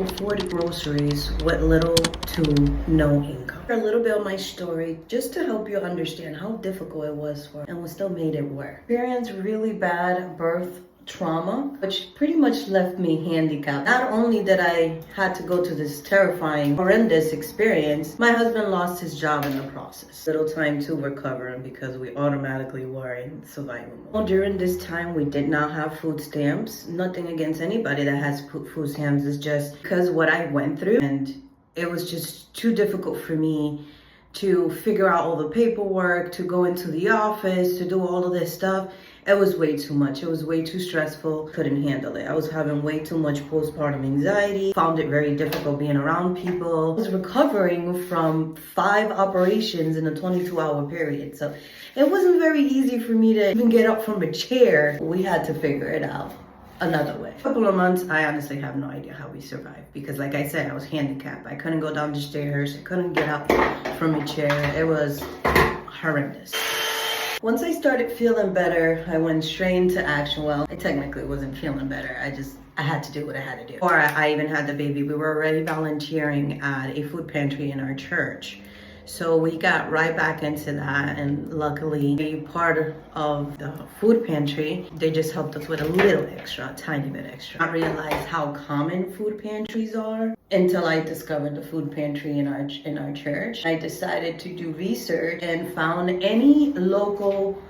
afford groceries with little to no income. A little bit of my story just to help you understand how difficult it was for, and we still made it work. Experienced really bad birth trauma, which pretty much left me handicapped. Not only did I had to go to this terrifying, horrendous experience, my husband lost his job in the process. Little time to recover because we automatically were in survival mode. During this time, we did not have food stamps. Nothing against anybody that has food stamps. It's just because what I went through, and it was just too difficult for me to figure out all the paperwork, to go into the office, to do all of this stuff. It was way too much. It was way too stressful. Couldn't handle it. I was having way too much postpartum anxiety. Found it very difficult being around people. I was recovering from 5 operations in a 22-hour period. So it wasn't very easy for me to even get up from a chair. We had to figure it out another way. A couple of months, I honestly have no idea how we survived because like I said, I was handicapped. I couldn't go down the stairs. I couldn't get up from a chair. It was horrendous. Once I started feeling better, I went straight into action. Well, I technically wasn't feeling better. I had to do what I had to do. Before I even had the baby, we were already volunteering at a food pantry in our church. So we got right back into that, and luckily being part of the food pantry, they just helped us with a little extra, a tiny bit extra. I realized how common food pantries are until I discovered the food pantry in our church. I decided to do research and found any local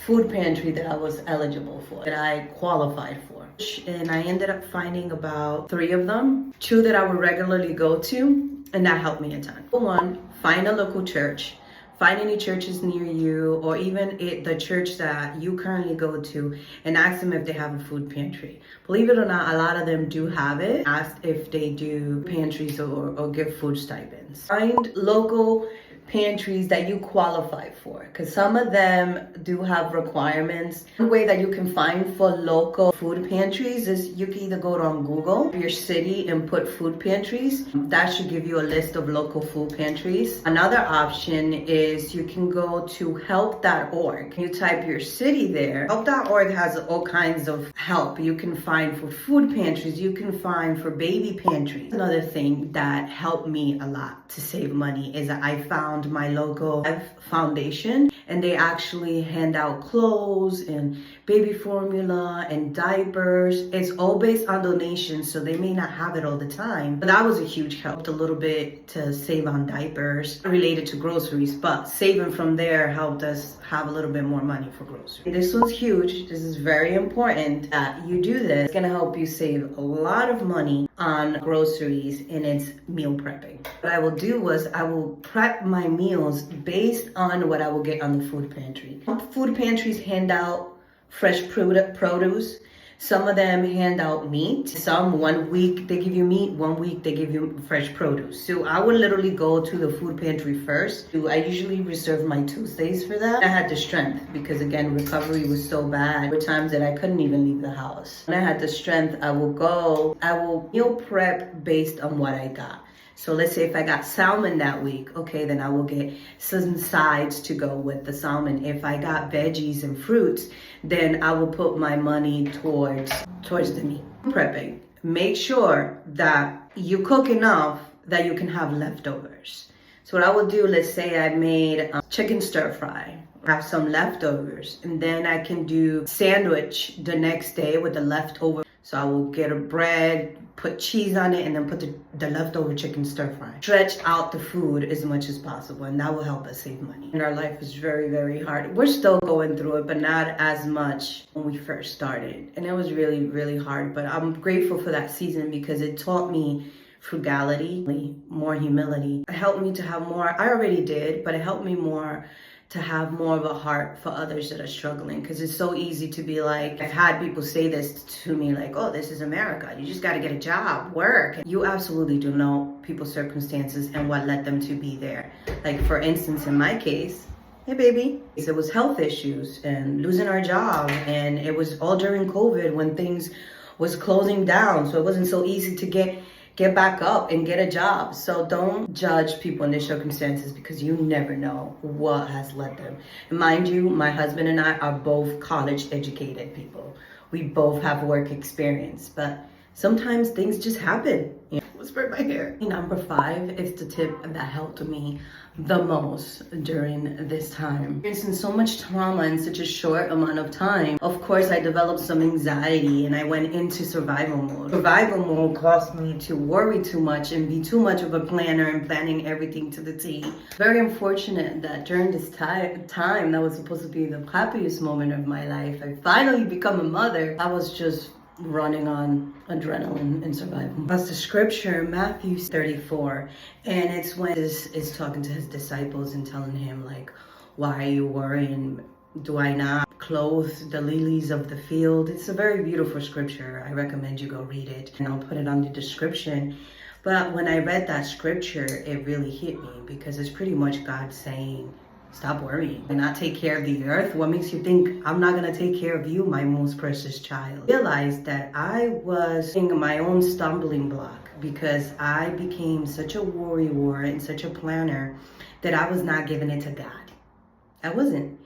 food pantry that I was eligible for, that I qualified for. And I ended up finding about 3 of them, 2 that I would regularly go to, and that helped me a ton. One, find a local church, find any churches near you, or even the church that you currently go to, and ask them if they have a food pantry. Believe it or not, a lot of them do have it. Ask if they do pantries or give food stipends. Find local pantries that you qualify for, because some of them do have requirements. One way that you can find for local food pantries is you can either go on Google your city and put food pantries. That should give you a list of local food pantries. Another option is you can go to help.org. You type your city there. Help.org has all kinds of help you can find for food pantries. You can find for baby pantries. Another thing that helped me a lot to save money is that I found my local foundation, and they actually hand out clothes and baby formula and diapers. It's all based on donations, so they may not have it all the time, but that was a huge help. A little bit to save on diapers related to groceries, but saving from there helped us have a little bit more money for groceries. This one's huge. This is very important that you do this. It's gonna help you save a lot of money on groceries, and it's meal prepping. What I will do is I will prep my meals based on what I will get on the food pantry. Food pantries hand out fresh produce. Some of them hand out meat. Some 1 week they give you meat, 1 week they give you fresh produce. So I would literally go to the food pantry first. I usually reserve my Tuesdays for that. I had the strength because again, recovery was so bad. There were times that I couldn't even leave the house. When I had the strength, I will meal prep based on what I got. So let's say if I got salmon that week, okay, then I will get some sides to go with the salmon. If I got veggies and fruits, then I will put my money towards the meat. Prepping. Make sure that you cook enough that you can have leftovers. So what I will do, let's say I made chicken stir fry. Have some leftovers, and then I can do sandwich the next day with the leftover. So I will get a bread, put cheese on it, and then put the leftover chicken stir fry. Stretch out the food as much as possible, and that will help us save money. And our life is very, very hard. We're still going through it, but not as much when we first started. And it was really, really hard, but I'm grateful for that season because it taught me frugality, more humility. It helped me to have more. I already did, but it helped me more to have more of a heart for others that are struggling, because it's so easy to be like, I've had people say this to me like, oh, this is America, you just got to get a job, work. You absolutely do know people's circumstances and what led them to be there. Like for instance, in my case, hey baby, it was health issues and losing our job, and it was all during COVID when things was closing down, so it wasn't so easy to get back up and get a job. So don't judge people in their circumstances because you never know what has led them. And mind you, my husband and I are both college educated people. We both have work experience, but sometimes things just happen. Whisper my hair. Number 5 is the tip that helped me the most during this time. Experiencing so much trauma in such a short amount of time, of course I developed some anxiety and I went into survival mode. Survival mode caused me to worry too much and be too much of a planner and planning everything to the T. Very unfortunate that during this time that was supposed to be the happiest moment of my life, I finally become a mother. I was just running on adrenaline and survival. That's the scripture, Matthew 34. And it's when Jesus is talking to his disciples and telling him, like, why are you worrying? Do I not clothe the lilies of the field? It's a very beautiful scripture. I recommend you go read it. And I'll put it on the description. But when I read that scripture, it really hit me because it's pretty much God saying, stop worrying and not take care of the earth. What makes you think I'm not going to take care of you, my most precious child? I realized that I was in my own stumbling block because I became such a worrywart and such a planner that I was not giving it to God. I wasn't.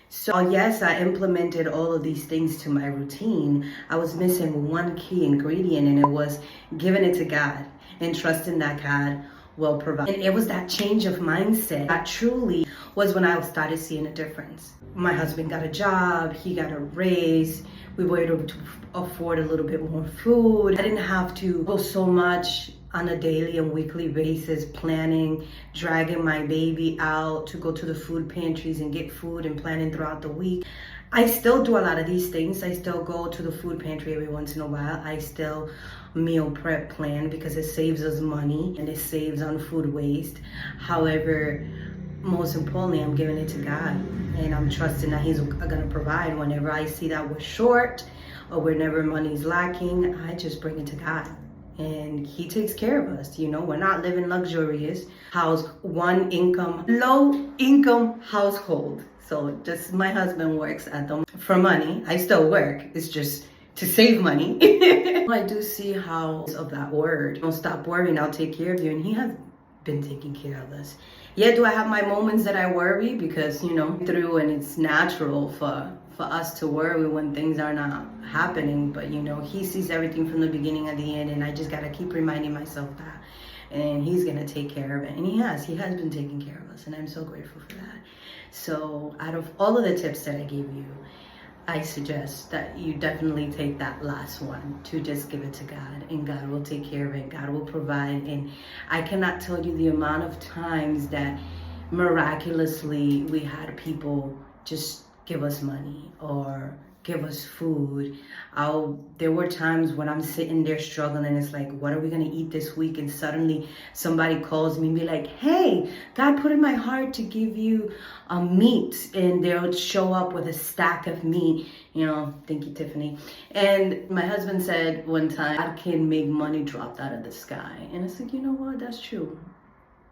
So yes, I implemented all of these things to my routine. I was missing one key ingredient, and it was giving it to God and trusting that God will provide. And it was that change of mindset that truly was when I started seeing a difference. My husband got a job, he got a raise, we were able to afford a little bit more food. I didn't have to go so much on a daily and weekly basis planning, dragging my baby out to go to the food pantries and get food and planning throughout the week. I still do a lot of these things. I still go to the food pantry every once in a while. I still meal prep plan because it saves us money and it saves on food waste. However, most importantly, I'm giving it to God and I'm trusting that he's gonna provide. Whenever I see that we're short or whenever money's lacking, I just bring it to God. And he takes care of us. You know, we're not living luxurious house, low income household. So just my husband works at them for money. I still work. It's just to save money. I do see how of that word. Don't stop worrying, I'll take care of you. And he has been taking care of us. Yeah, do I have my moments that I worry? Because, you know, through and it's natural for us to worry when things are not happening. But, you know, he sees everything from the beginning and the end. And I just got to keep reminding myself that. And he's going to take care of it. And he has been taking care of us. And I'm so grateful for that. So out of all of the tips that I gave you, I suggest that you definitely take that last one to just give it to God, and God will take care of it. God will provide. And I cannot tell you the amount of times that miraculously we had people just give us money or give us food. There were times when I'm sitting there struggling and it's like, what are we gonna eat this week? And suddenly somebody calls me and be like, hey, God put in my heart to give you meat, and they'll show up with a stack of meat. You know, thank you, Tiffany. And my husband said one time, God can make money drop out of the sky. And it's like, you know what, that's true.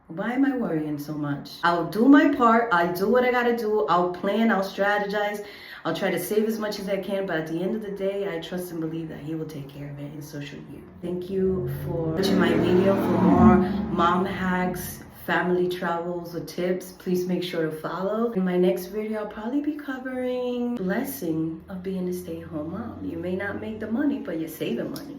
Why am I worrying so much? I'll do my part. I'll do what I gotta do. I'll plan, I'll strategize. I'll try to save as much as I can, but at the end of the day, I trust and believe that he will take care of it, and so should you. Thank you for watching my video. For more mom hacks, family travels, or tips, please make sure to follow. In my next video, I'll probably be covering blessing of being a stay-at-home mom. You may not make the money, but you're saving money.